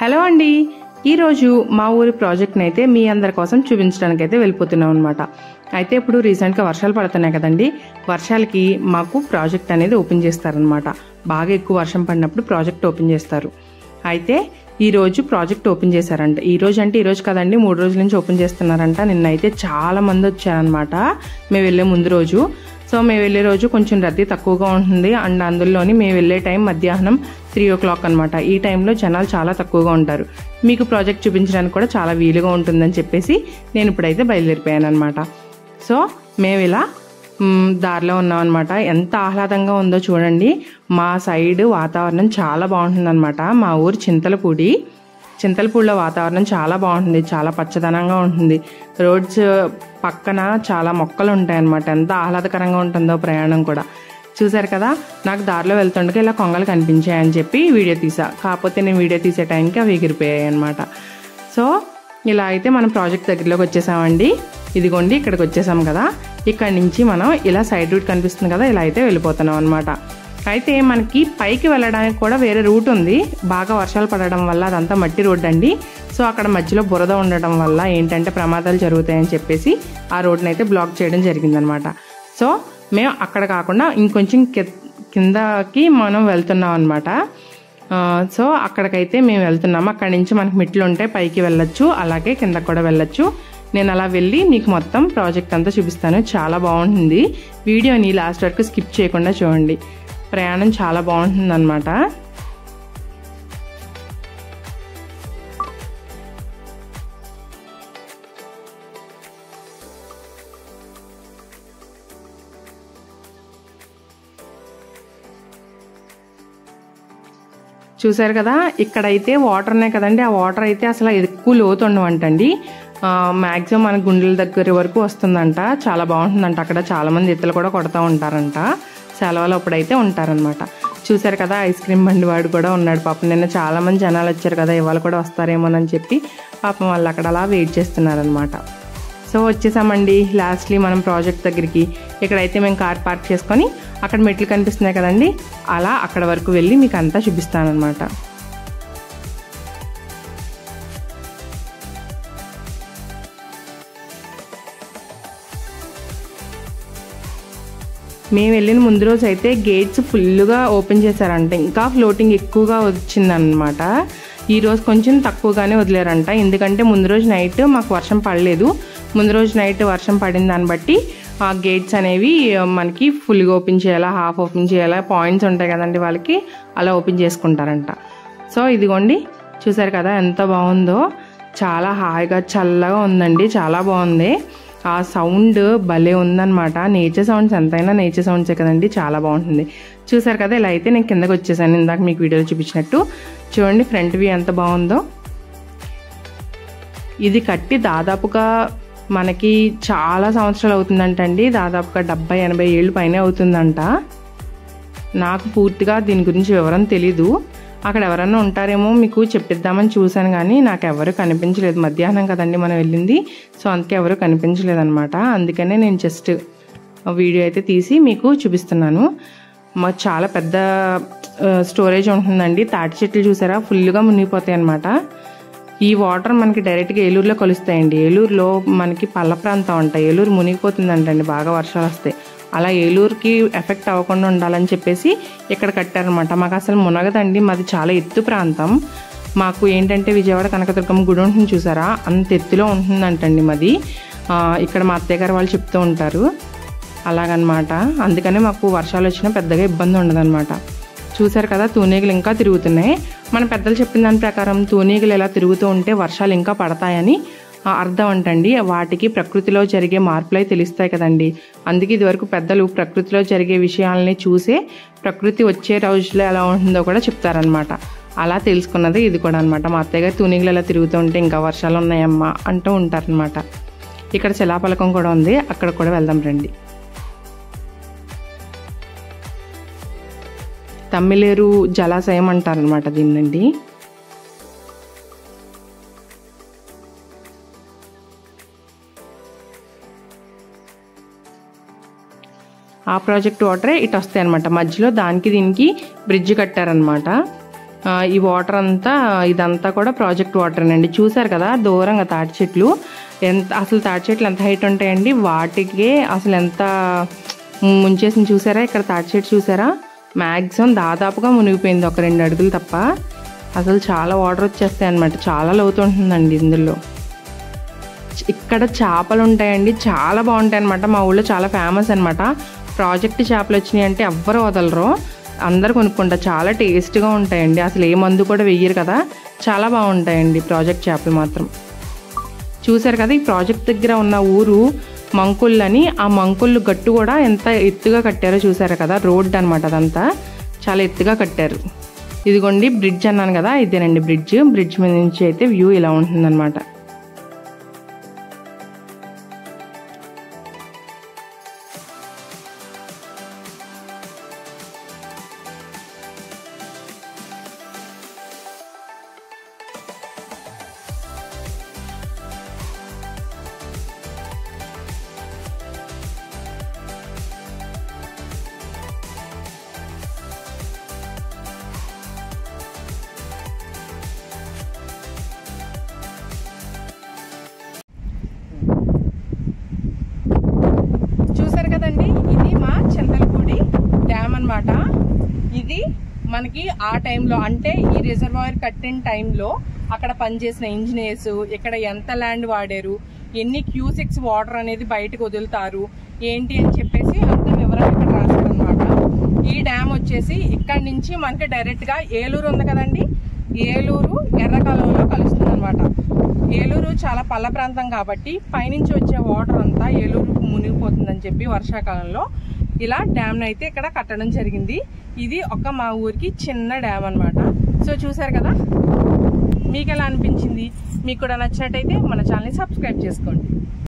Hello అండి, ఈరోజు మా ఊరి ప్రాజెక్ట్ని అయితే మీ అందరి కోసం చూపించడానికి అయితే వెళ్ళిపోతున్నాం అనమాట. అయితే ఇప్పుడు రీసెంట్గా వర్షాలు పడుతున్నాయి కదండి. వర్షాలకి మాకు ప్రాజెక్ట్ అనేది ఓపెన్ చేస్తారనమాట. బాగా ఎక్కువ వర్షం పడినప్పుడు ప్రాజెక్ట్ ఓపెన్ చేస్తారు. అయితే ఈరోజు ప్రాజెక్ట్ ఓపెన్ చేశారంట. ఈరోజు కదండి, 3 రోజుల నుంచి ఓపెన్ చేస్తున్నారంట. నిన్నైతే చాలా మంది వచ్చారనమాట మేము వెళ్ళే ముందు రోజు. సో మేము వెళ్ళే రోజు కొంచెం రద్దీ తక్కువగా ఉంటుంది. అండ్ అందులోని మేము వెళ్ళే టైం మధ్యాహ్నం 3 o'clock అనమాట. ఈ టైంలో జనాలు చాలా తక్కువగా ఉంటారు. మీకు ప్రాజెక్ట్ చూపించడానికి కూడా చాలా వీలుగా ఉంటుందని చెప్పేసి నేను ఇప్పుడైతే బయలుదేరిపోయాను అనమాట. సో మేము ఇలా దారిలో ఉన్నాం అనమాట. ఎంత ఆహ్లాదంగా ఉందో చూడండి. మా సైడ్ వాతావరణం చాలా బాగుంటుంది అనమాట. మా ఊరు చింతలపూడిలో వాతావరణం చాలా బాగుంటుంది. చాలా పచ్చదనంగా ఉంటుంది. రోడ్స్ పక్కన చాలా మొక్కలు ఉంటాయి అనమాట. ఎంత ఆహ్లాదకరంగా ఉంటుందో ప్రయాణం కూడా. చూసారు కదా, నాకు దారిలో వెళ్తుండగా ఇలా కొంగలు కనిపించాయని చెప్పి వీడియో తీసా. కాకపోతే నేను వీడియో తీసే టైంకి అవి ఎగిరిపోయాయి అనమాట. సో ఇలా అయితే మనం ప్రాజెక్ట్ దగ్గరలోకి వచ్చేసామండి. ఇదిగోండి, ఇక్కడికి వచ్చేసాం కదా. ఇక్కడ నుంచి మనం ఇలా సైడ్ రూట్ కనిపిస్తుంది కదా, ఇలా అయితే వెళ్ళిపోతున్నాం అనమాట. అయితే మనకి పైకి వెళ్ళడానికి కూడా వేరే రూట్ ఉంది. బాగా వర్షాలు పడడం వల్ల అదంతా మట్టి రోడ్ అండి. సో అక్కడ మధ్యలో బురద ఉండడం వల్ల ఏంటంటే ప్రమాదాలు జరుగుతాయని చెప్పేసి ఆ రోడ్ని అయితే బ్లాక్ చేయడం జరిగిందనమాట. సో మేము అక్కడ కాకుండా ఇంకొంచెం కిందకి మనం వెళ్తున్నాం అనమాట. సో అక్కడికైతే మేము వెళ్తున్నాము. అక్కడి నుంచి మనకి మెట్లు ఉంటాయి, పైకి వెళ్ళొచ్చు, అలాగే కిందకి కూడా వెళ్ళొచ్చు. నేను అలా వెళ్ళి మీకు మొత్తం ప్రాజెక్ట్ అంతా చూపిస్తాను. చాలా బాగుంటుంది. వీడియోని లాస్ట్ వరకు స్కిప్ చేయకుండా చూడండి. ప్రయాణం చాలా బాగుంటుంది అనమాట. చూసారు కదా, ఇక్కడైతే వాటర్ ఉన్నాయి కదండి. ఆ వాటర్ అయితే అసలు ఎక్కువ లోతు ఉండవంటండి. మ్యాక్సిమం మన గుండెల దగ్గర వరకు వస్తుందంట. చాలా బాగుంటుందంట. అక్కడ చాలా మంది ఈతలు కూడా కొడతా ఉంటారంట. సెలవులు అప్పుడైతే ఉంటారనమాట. చూసారు కదా, ఐస్ క్రీమ్ బండి వాడు కూడా ఉన్నాడు. పాపం నిన్న చాలా మంది జనాలు వచ్చారు కదా, ఇవాళ కూడా వస్తారేమోనని చెప్పి పాపం వాళ్ళు అక్కడ అలా వెయిట్ చేస్తున్నారనమాట. సో వచ్చేసామండి లాస్ట్లీ మనం ప్రాజెక్ట్ దగ్గరికి. ఇక్కడైతే మేము కార్ పార్క్ చేసుకొని అక్కడ మెట్లు కనిపిస్తున్నాయి కదండి, అలా అక్కడ వరకు వెళ్ళి మీకు అంతా చూపిస్తానమాట. మేము వెళ్ళిన ముందు రోజు అయితే గేట్స్ ఫుల్గా ఓపెన్ చేశారంట. ఇంకా ఫ్లోటింగ్ ఎక్కువగా వచ్చిందనమాట. ఈరోజు కొంచెం తక్కువగానే వదిలేరంట. ఎందుకంటే ముందు రోజు నైట్ మాకు వర్షం పడలేదు. ముందు రోజు నైట్ వర్షం పడిన దాన్ని బట్టి ఆ గేట్స్ అనేవి మనకి ఫుల్గా ఓపెన్ చేయాలా, హాఫ్ ఓపెన్ చేయాలా, పాయింట్స్ ఉంటాయి కదండి వాళ్ళకి, అలా ఓపెన్ చేసుకుంటారంట. సో ఇదిగోండి, చూసారు కదా ఎంత బాగుందో. చాలా హాయిగా చల్లగా ఉందండి. చాలా బాగుంది. ఆ సౌండ్ భలే ఉందన్నమాట. నేచర్ సౌండ్స్ ఎంతైనా నేచర్ సౌండ్సే కదండి, చాలా బాగుంటుంది. చూసారు కదా, ఇలా అయితే నేను కిందకి వచ్చేసాను. ఇందాక మీకు వీడియోలో చూపించినట్టు చూడండి ఫ్రంట్ వ్యూ ఎంత బాగుందో. ఇది కట్టి దాదాపుగా మనకి చాలా సంవత్సరాలు అవుతుందంటండి. దాదాపుగా 70-80 ఏళ్ళు పైనే అవుతుందంట. నాకు పూర్తిగా దీని గురించి వివరం తెలీదు. అక్కడ ఎవరన్నా ఉంటారేమో మీకు చెప్పిద్దామని చూశాను, కానీ నాకు ఎవరు కనిపించలేదు. మధ్యాహ్నం కదండి మనం వెళ్ళింది. సో అందుకే ఎవరు కనిపించలేదు అనమాట. అందుకనే నేను జస్ట్ వీడియో అయితే తీసి మీకు చూపిస్తున్నాను. మాకు చాలా పెద్ద స్టోరేజ్ ఉంటుందండి. తాటి చెట్లు చూసారా, ఫుల్గా మునిగిపోతాయి అనమాట. ఈ వాటర్ మనకి డైరెక్ట్గా ఏలూరులో కలుస్తాయండి. ఏలూరులో మనకి పల్ల ప్రాంతం అంట. ఏలూరు మునిగిపోతుందంటండి బాగా వర్షాలు వస్తాయి. అలా ఏలూరుకి ఎఫెక్ట్ అవ్వకుండా ఉండాలని చెప్పేసి ఇక్కడ కట్టారనమాట. మాకు అసలు మునగదండి, మాది చాలా ఎత్తు ప్రాంతం. మాకు ఏంటంటే విజయవాడ కనకదుర్గమ్మ గుడి ఉంటుంది చూసారా, అంత ఎత్తులో ఉంటుందంటండి మాది. ఇక్కడ మా అత్తయ్య గారు వాళ్ళు చెప్తూ ఉంటారు. అలాగనమాట. అందుకనే మాకు వర్షాలు వచ్చినా పెద్దగా ఇబ్బంది ఉండదన్నమాట. చూసారు కదా, తూనీగలు ఇంకా తిరుగుతున్నాయి. మన పెద్దలు చెప్పిన దాని ప్రకారం తూనీగలు ఎలా తిరుగుతూ ఉంటే వర్షాలు ఇంకా పడతాయని అర్థం అంటండి. వాటికి ప్రకృతిలో జరిగే మార్పులై తెలుస్తాయి కదండి. అందుకే ఇదివరకు పెద్దలు ప్రకృతిలో జరిగే విషయాలని చూసే ప్రకృతి వచ్చే రోజులో ఎలా ఉంటుందో కూడా చెప్తారనమాట. అలా తెలుసుకున్నది ఇది కూడా అనమాట. మా అత్తయ్య గారు తూనీగలు ఎలా తిరుగుతూ ఉంటే ఇంకా వర్షాలు ఉన్నాయమ్మా అంటూ ఉంటారనమాట. ఇక్కడ శిలాఫలకం కూడా ఉంది, అక్కడ కూడా వెళ్దాం రండి. తమ్మిలేరు జలాశయం అంటారనమాట దీన్నండి. ఆ ప్రాజెక్ట్ వాటరే ఇటు వస్తాయి అనమాట. మధ్యలో దానికి దీనికి బ్రిడ్జ్ కట్టారనమాట. ఈ వాటర్ అంతా ఇదంతా కూడా ప్రాజెక్ట్ వాటర్ అండి. చూసారు కదా దూరంగా తాటి చెట్లు, అసలు తాటి చెట్లు ఎంత హైట్ ఉంటాయండి, వాటికి అసలు ఎంత ముంచేసింది చూసారా. ఇక్కడ తాటి చెట్టు చూసారా, మ్యాక్సిమం దాదాపుగా మునిగిపోయింది, ఒక 2 అడుగులు తప్ప. అసలు చాలా వాటర్ వచ్చేస్తాయి అనమాట, చాలా లోతు ఉంటుందండి ఇందులో. ఇక్కడ చేపలు ఉంటాయండి, చాలా బాగుంటాయి అనమాట. మా ఊళ్ళో చాలా ఫేమస్ అనమాట. ప్రాజెక్ట్ చేపలు వచ్చినాయి అంటే ఎవ్వరు వదలరు, అందరు కొనుక్కుంటారు. చాలా టేస్ట్గా ఉంటాయండి, అసలు ఏ మందు కూడా వెయ్యరు కదా, చాలా బాగుంటాయండి ప్రాజెక్ట్ చేపలు మాత్రం. చూసారు కదా ఈ ప్రాజెక్ట్ దగ్గర ఉన్న ఊరు మంకుళ్ళు అని. ఆ మంకుళ్ళు గట్టు కూడా ఎంత ఎత్తుగా కట్టారో చూసారు కదా, రోడ్ అనమాట అదంతా, చాలా ఎత్తుగా కట్టారు. ఇదిగోండి బ్రిడ్జ్ అన్నాను కదా, ఇదేనండి బ్రిడ్జ్. బ్రిడ్జ్ మీద నుంచి అయితే వ్యూ ఇలా ఉంటుందన్నమాట. చూసారు కదండి, ఇది మా చింతలపూడి డ్యామ్ అన్నమాట. ఇది మనకి ఆ టైంలో అంటే ఈ రిజర్వాయర్ కట్టిన టైంలో అక్కడ పనిచేసిన ఇంజనీర్స్ ఇక్కడ ఎంత ల్యాండ్ వాడారు, ఎన్ని క్యూసెక్స్ వాటర్ అనేది బయటకు వదులుతారు ఏంటి అని చెప్పేసి అంత వివరాలు ఇక్కడ రాశారనమాట. ఈ డ్యామ్ వచ్చేసి ఇక్కడ నుంచి మనకి డైరెక్ట్ గా ఏలూరు ఉంది కదండి, ఏలూరు ఎర్రకాలువలో కలుస్తుంది అనమాట. ఏలూరు చాలా పల్ల ప్రాంతం కాబట్టి పైనుంచి వచ్చే వాటర్ అంతా ఏలూరుకు మునిగిపోతుందని చెప్పి వర్షాకాలంలో ఇలా డ్యామ్ అయితే ఇక్కడ కట్టడం జరిగింది. ఇది ఒక మా ఊరికి చిన్న డ్యామ్ అన్నమాట. సో చూసారు కదా, మీకు ఎలా అనిపించింది? మీకు కూడా నచ్చినట్టయితే మన ఛానల్ని సబ్స్క్రైబ్ చేసుకోండి.